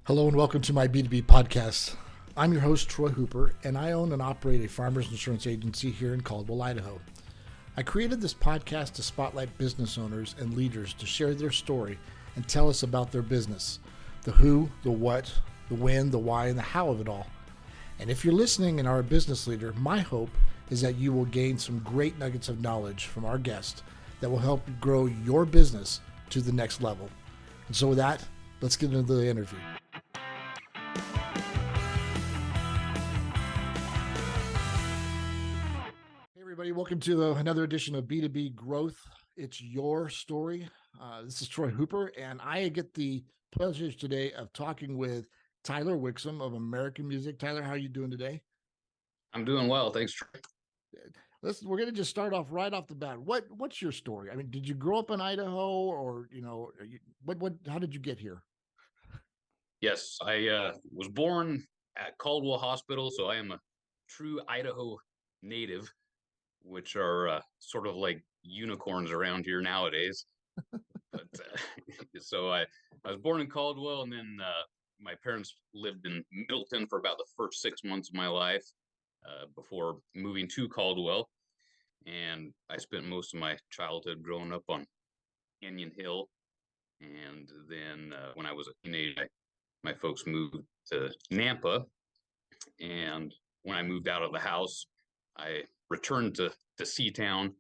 Hello and welcome to my B2B podcast. I'm your host, Troy Hooper, and I own and operate a farmers insurance agency here in Caldwell, Idaho. I created this podcast to spotlight business owners and leaders to share their story and tell us about their business, the who, the what, the when, the why, and the how of it all. And if you're listening and are a business leader, my hope is that you will gain some great nuggets of knowledge from our guest that will help grow your business to the next level. And so with that, let's get into the interview. Hey everybody, welcome to another edition of B2B Growth. It's your story. This is Troy Hooper, and I get the pleasure today of talking with Tyler Wixom of American Music. Tyler, how are you doing today? I'm doing well, thanks, Troy. We're going to just start off right off the bat. What's your story? I mean, did you grow up in Idaho, or how did you get here? Yes, I was born at Caldwell Hospital, so I am a true Idaho native, which are sort of like unicorns around here nowadays. But so I was born in Caldwell, and then my parents lived in Middleton for about the first 6 months of my life before moving to Caldwell. And I spent most of my childhood growing up on Canyon Hill. And then when I was a teenager, my folks moved to Nampa. And when I moved out of the house, I returned to Seatown,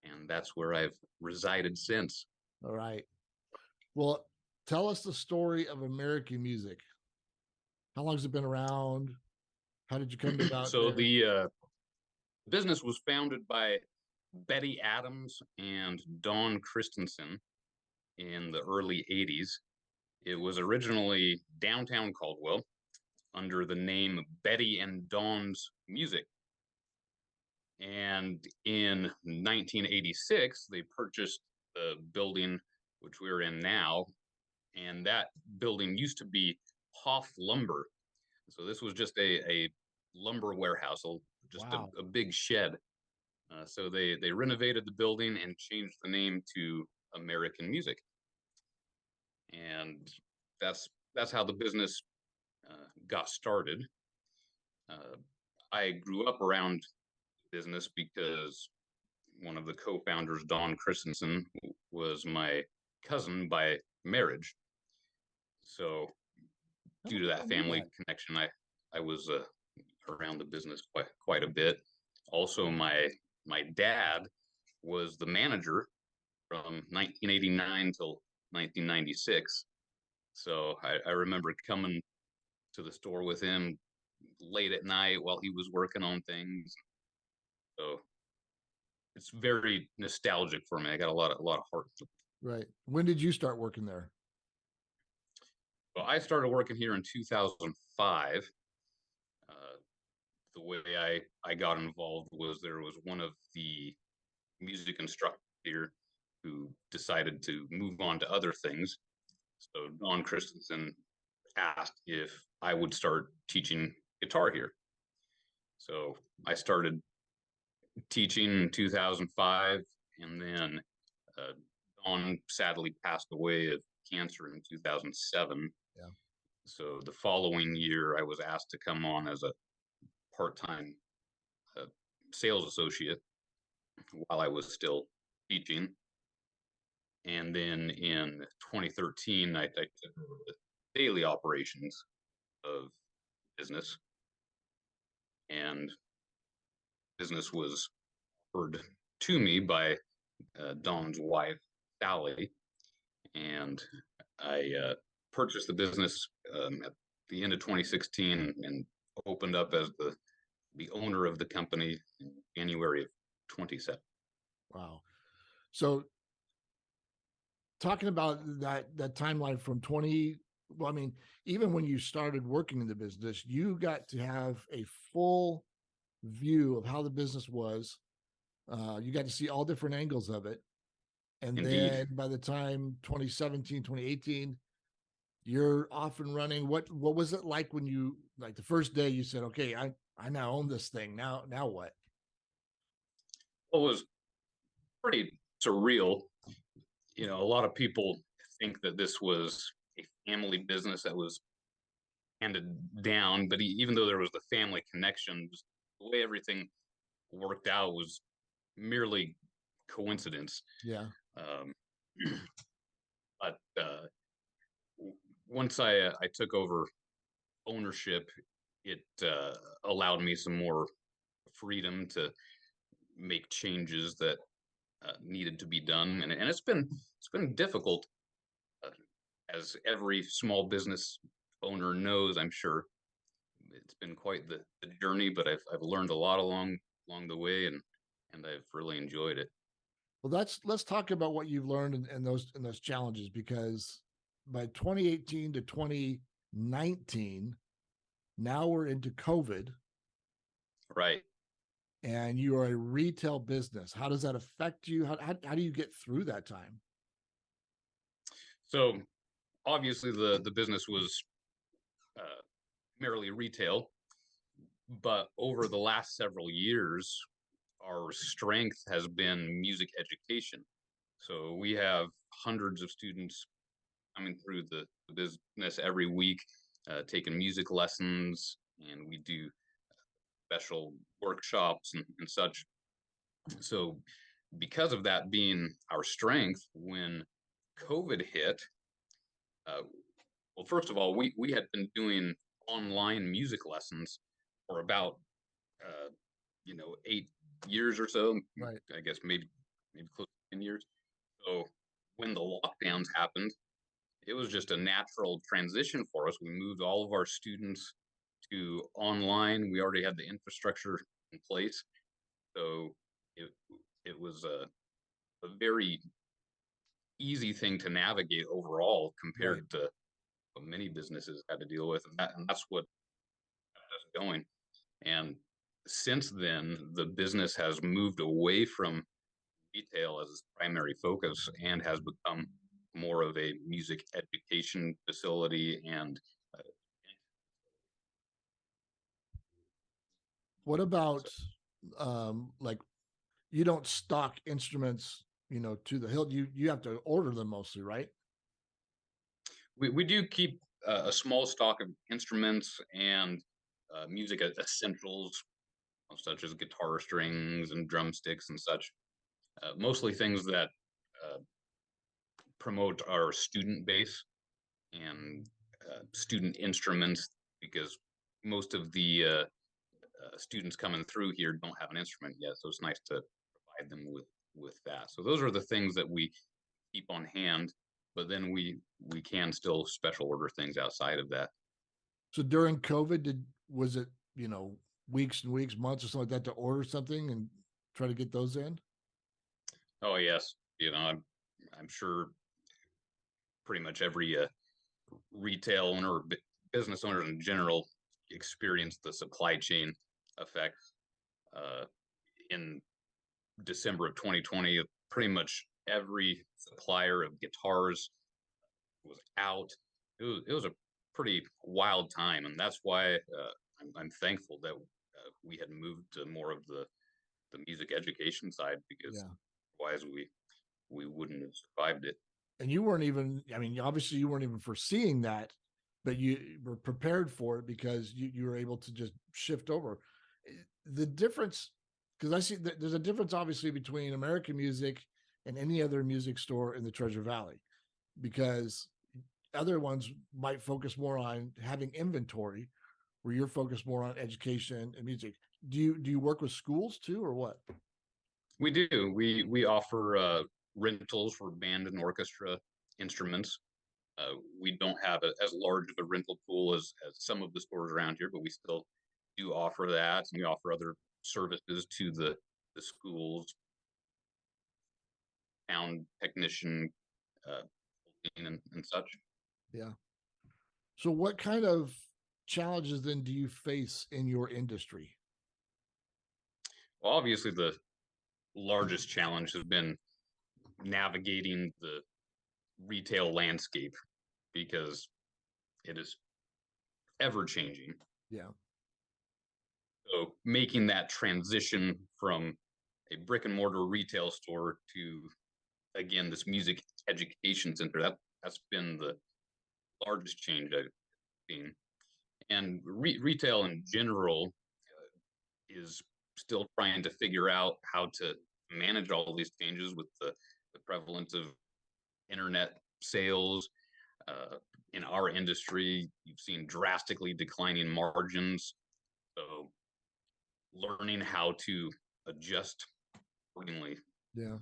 and that's where I've resided since. All right. Well, tell us the story of American Music. How long has it been around? How did you come about? So the business was founded by Betty Adams and Dawn Christensen in the early 80s. It was originally downtown Caldwell under the name Betty and Dawn's Music. And in 1986, they purchased the building which we're in now. And that building used to be Hoff Lumber. So this was just a lumber warehouse, just Wow. a big shed. So they renovated the building and changed the name to American Music. And that's how the business got started. I grew up around business because one of the co-founders, Dawn Christensen, was my cousin by marriage. So due to that family connection, I was around the business quite a bit. Also, my dad was the manager from 1989 till 1996. So I remember coming to the store with him late at night while he was working on things. So it's very nostalgic for me. I got a lot of heart. Right. When did you start working there? Well, I started working here in 2005. The way I got involved was there was one of the music instructors here who decided to move on to other things. So Don Christensen asked if I would start teaching guitar here. So I started teaching in 2005, and then Don sadly passed away of cancer in 2007. Yeah. So the following year, I was asked to come on as a part-time sales associate while I was still teaching. And then in 2013, I took over the daily operations of business. And business was offered to me by Dawn's wife, Sally. And I purchased the business at the end of 2016 and opened up as the owner of the company in January of 27. Wow. So talking about that timeline from 20, well, I mean, even when you started working in the business, you got to have a full view of how the business was. You got to see all different angles of it. And Indeed. then by the time 2017, 2018, you're off and running. What was it like when you, like the first day you said, okay, I now own this thing. Now what? Well, it was pretty surreal. You know, a lot of people think that this was a family business that was handed down. But even though there was the family connection, just the way everything worked out was merely coincidence. Yeah. Um, but once I took over ownership, it allowed me some more freedom to make changes that needed to be done, and it's been difficult, uh, as every small business owner knows. I'm sure it's been quite the journey, but I've learned a lot along the way, and I've really enjoyed it. Well, let's talk about what you've learned in those challenges, because by 2018 to 2019, now we're into COVID, Right. and you are a retail business. How does that affect you? How do you get through that time? So obviously the business was uh, merely retail, but over the last several years, our strength has been music education. So we have hundreds of students coming through the business every week, taking music lessons, and we do special workshops and such. So, because of that being our strength, when COVID hit, uh, well, first of all, we had been doing online music lessons for about 8 years or so. Right. I guess maybe close to 10 years. So when the lockdowns happened, it was just a natural transition for us. We moved all of our students to online. We already had the infrastructure in place, so it it was a very easy thing to navigate overall Right. compared to what many businesses had to deal with, and that's what kept us going. And since then, the business has moved away from retail as its primary focus and has become more of a music education facility and uh, What so about like, you don't stock instruments, to the hilt. You have to order them mostly, right? we do keep a small stock of instruments and music essentials, such as guitar strings and drumsticks and such. Mostly things that uh, promote our student base and student instruments, because most of the students coming through here don't have an instrument yet. So it's nice to provide them with that. So those are the things that we keep on hand, but then we can still special order things outside of that. So during COVID, was it, weeks and weeks, months or something like that to order something and try to get those in? Oh yes, I'm sure pretty much every retail owner or business owners in general experience the supply chain effect. Uh, in December of 2020, pretty much every supplier of guitars was out. It was a pretty wild time, and that's why I'm thankful that we had moved to more of the music education side, because Yeah. otherwise we wouldn't have survived it. And you weren't even, I mean, obviously you weren't even foreseeing that, but you were prepared for it because you were able to just shift over. The difference, because I see that there's a difference obviously between American music and any other music store in the Treasure Valley, because other ones might focus more on having inventory, where you're focused more on education and music. Do you work with schools too, or what? We do. We offer rentals for band and orchestra instruments. We don't have as large of a rental pool as some of the stores around here, but we still do offer that, and we offer other services to the schools, sound technician, uh, and such. Yeah. So what kind of challenges then do you face in your industry? Well, obviously, the largest challenge has been navigating the retail landscape, because it is ever changing. Yeah. So making that transition from a brick and mortar retail store to, again, this music education center, that's been the largest change I've seen. And retail in general is still trying to figure out how to manage all these changes with the prevalence of internet sales. In our industry, you've seen drastically declining margins. So learning how to adjust accordingly. Yeah.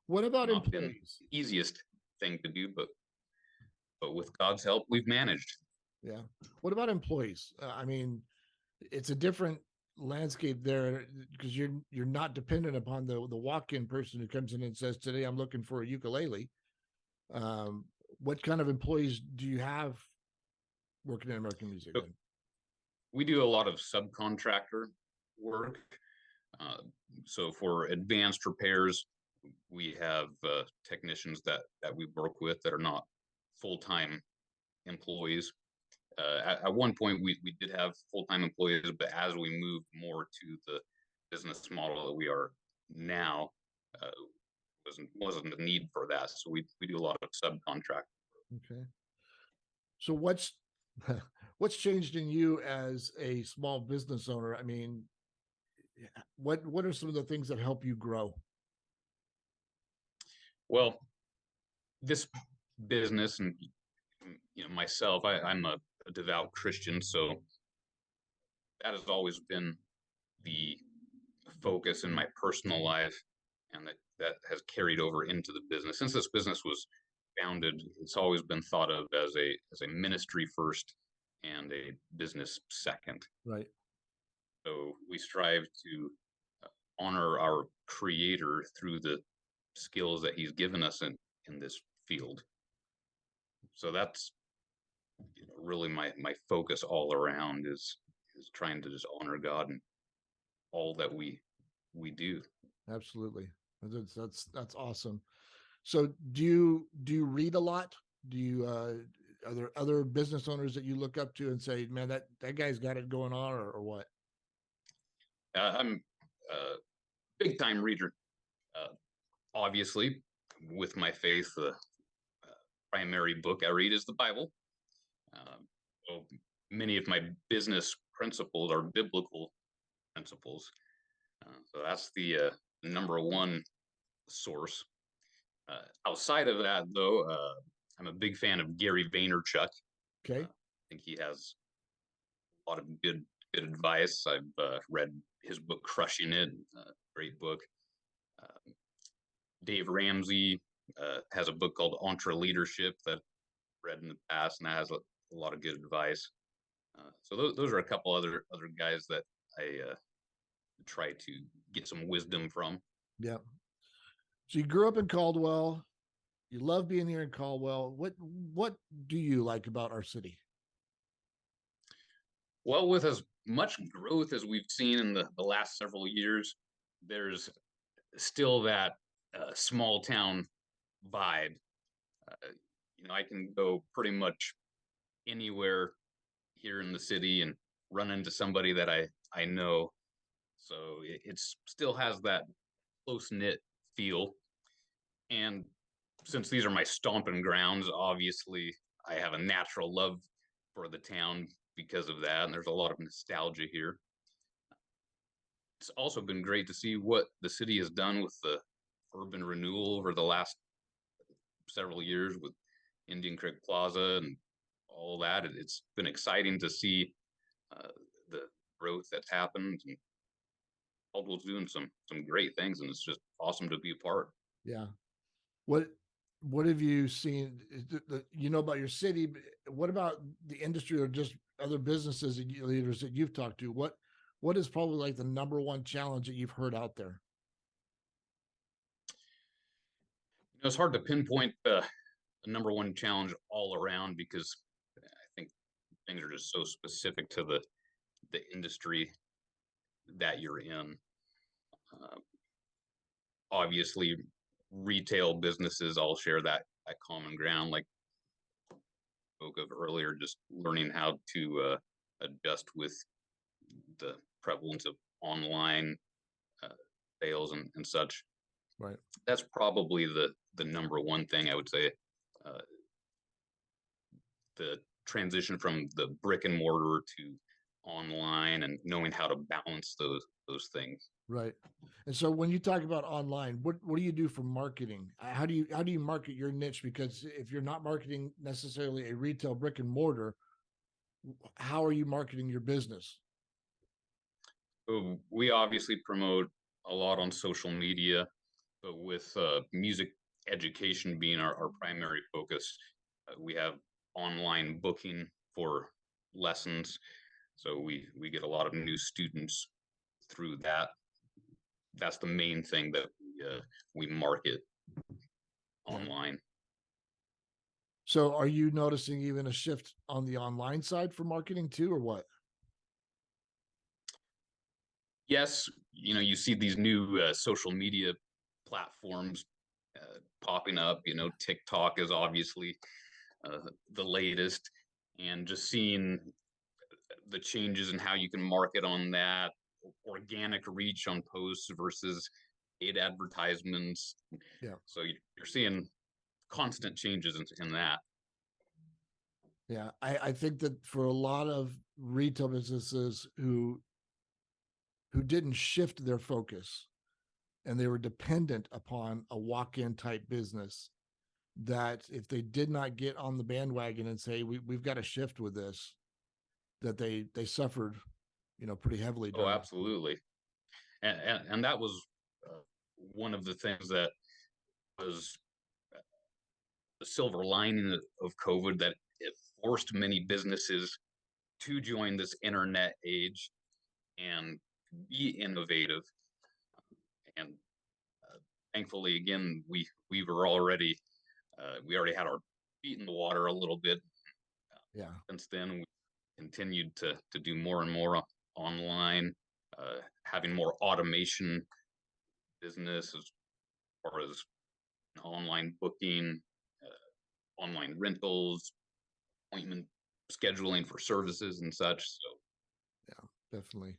What about Not been employees? the easiest thing to do, but with God's help, we've managed. Yeah. What about employees? I mean, it's a different landscape there because you're not dependent upon the walk-in person who comes in and says, "Today I'm looking for a ukulele." Um, what kind of employees do you have working in American music So then? we do a lot of subcontractor work. Uh, so for advanced repairs, we have technicians that we work with that are not full-time employees. At one point, we did have full-time employees, but as we moved more to the business model that we are now, uh, wasn't a need for that. So we do a lot of subcontract. Okay. So what's changed in you as a small business owner? I mean, what are some of the things that help you grow? Well, this business and myself, I'm a devout Christian, so that has always been the focus in my personal life, and that has carried over into the business. Since this business was founded, it's always been thought of as a ministry first and a business second. Right. So we strive to honor our creator through the skills that he's given us in this field. So that's really my focus all around is trying to just honor God and all that we do. Absolutely. That's awesome. So do you read a lot? Do you are there other business owners that you look up to and say, man, that guy's got it going on, or what? I'm a big time reader. Uh, Obviously, with my faith, the primary book I read is the Bible. So many of my business principles are biblical principles. So that's the number one source. Outside of that, though, I'm a big fan of Gary Vaynerchuk. Okay. I think he has a lot of good advice. I've read his book Crushing It, great book. Uh, Dave Ramsey has a book called Entre Leadership that I've read in the past, and that has a lot of good advice. So those are a couple other guys that I try to get some wisdom from. Yeah. So you grew up in Caldwell. You love being here in Caldwell. What do you like about our city? Well, with as much growth as we've seen in the last several years, there's still that small town vibe. Uh, I can go pretty much anywhere here in the city and run into somebody that I know. So it still has that close knit feel. And since these are my stomping grounds, obviously I have a natural love for the town because of that. And there's a lot of nostalgia here. It's also been great to see what the city has done with the urban renewal over the last several years with Indian Creek Plaza and all that. It's been exciting to see uh, the growth that's happened. And Caldwell's doing some great things, and it's just awesome to be a part. Yeah. What what have you seen? You know about your city. What about the industry or just other businesses and leaders that you've talked to? What is probably like the number one challenge that you've heard out there? It's hard to pinpoint the number one challenge all around because I think things are just so specific to the industry that you're in. Uh, Obviously, retail businesses all share that common ground, like I spoke of earlier. Just learning how to adjust with the prevalence of online uh, sales and such. Right. That's probably the number one thing I would say. Uh, the transition from the brick and mortar to online, and knowing how to balance those things. Right. And so when you talk about online, what do you do for marketing? How do you market your niche? Because if you're not marketing necessarily a retail brick and mortar, how are you marketing your business? So we obviously promote a lot on social media, but with music education being our primary focus, we have online booking for lessons. So we get a lot of new students through that. That's the main thing that we market Yeah. online. So are you noticing even a shift on the online side for marketing too, or what? Yes, you see these new social media platforms popping up. TikTok is obviously the latest, and just seeing the changes in how you can market on that, organic reach on posts versus paid advertisements. Yeah. So you're seeing constant changes in that. Yeah. I think that for a lot of retail businesses who didn't shift their focus and they were dependent upon a walk-in type business, that if they did not get on the bandwagon and say we've got to shift with this, that they suffered, pretty heavily Oh, during. absolutely. And that was uh, one of the things that was the silver lining of COVID, that it forced many businesses to join this internet age and be innovative. And thankfully, again, we already had our feet in the water a little bit. Yeah. Since then, we continued to do more and more online, having more automation business as far as online booking, online rentals, appointment scheduling for services and such. So Yeah, definitely.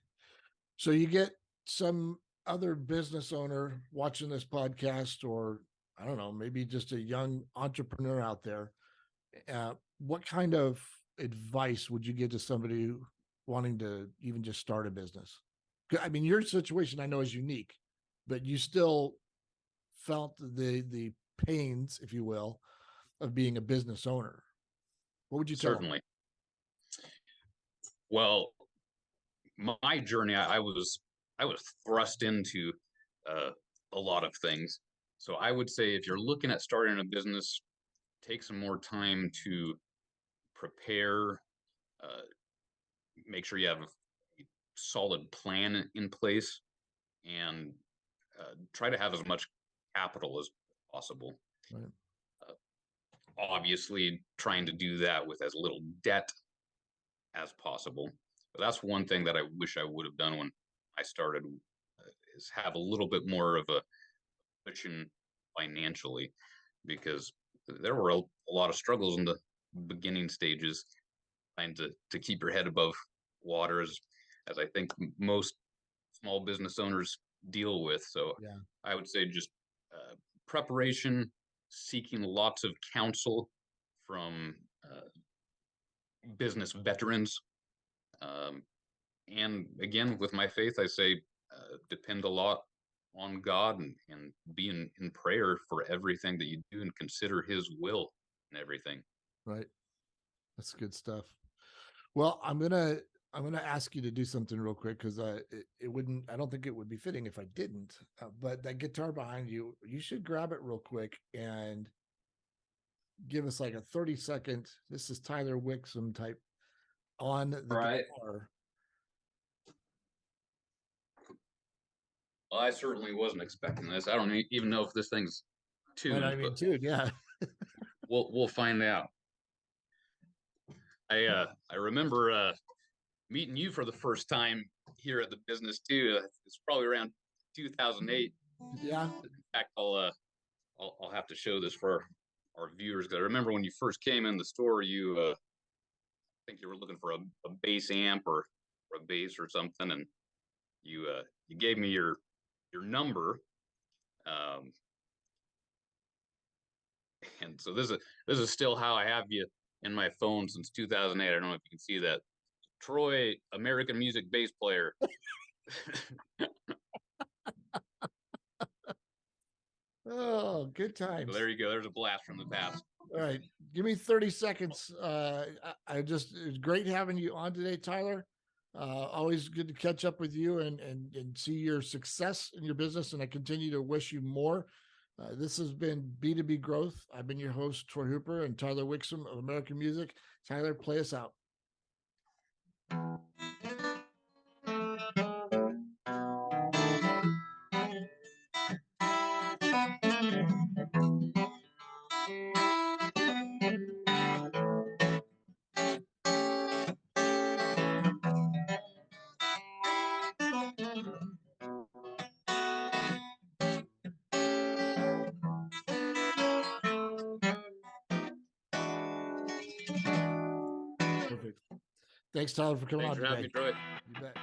So you get some other business owner watching this podcast, or I don't know, maybe just a young entrepreneur out there. What kind of advice would you give to somebody wanting to even just start a business? I mean, your situation I know is unique, but you still felt the pains, if you will, of being a business owner. What would you tell them? certainly, well, my journey, I was thrust into uh, a lot of things. So I would say if you're looking at starting a business, take some more time to prepare, uh, make sure you have a solid plan in place, and try to have as much capital as possible. Right. Uh, Obviously, trying to do that with as little debt as possible. But that's one thing that I wish I would have done when I started, is have a little bit more of a cushion financially, because there were a lot of struggles in the beginning stages, trying to keep your head above water, as I think most small business owners deal with. So Yeah. I would say just preparation, seeking lots of counsel from business veterans. Um, and again, with my faith, I say depend a lot on God, and be in prayer for everything that you do, and consider His will and everything. Right. That's good stuff. Well, I'm gonna ask you to do something real quick because it wouldn't. I don't think it would be fitting if I didn't. But that guitar behind you, you should grab it real quick and give us like a 30-second. This is Tyler Wixom type on the All right. guitar. Well, I certainly wasn't expecting this. I don't even know if this thing's And tuned, I but mean, dude, yeah, we'll find out. I remember meeting you for the first time here at the business too. It's probably around 2008. yeah, In fact, I'll have to show this for our viewers, because I remember when you first came in the store, you I think you were looking for a bass amp, or a bass or something, and you gave me your number. Um, and so this is still how I have you in my phone since 2008. I don't know if you can see that. Troy, American music bass player. Oh, good times. So there you go. There's a blast from the past. All right. Give me 30 seconds. It's great having you on today, Tyler. Always good to catch up with you and see your success in your business. And I continue to wish you more. This has been B2B Growth. I've been your host, Troy Hooper, and Tyler Wixom of American Music. Tyler, play us out. Perfect. Thanks, Tyler, for coming on Thanks for having today. me, Troy. You bet.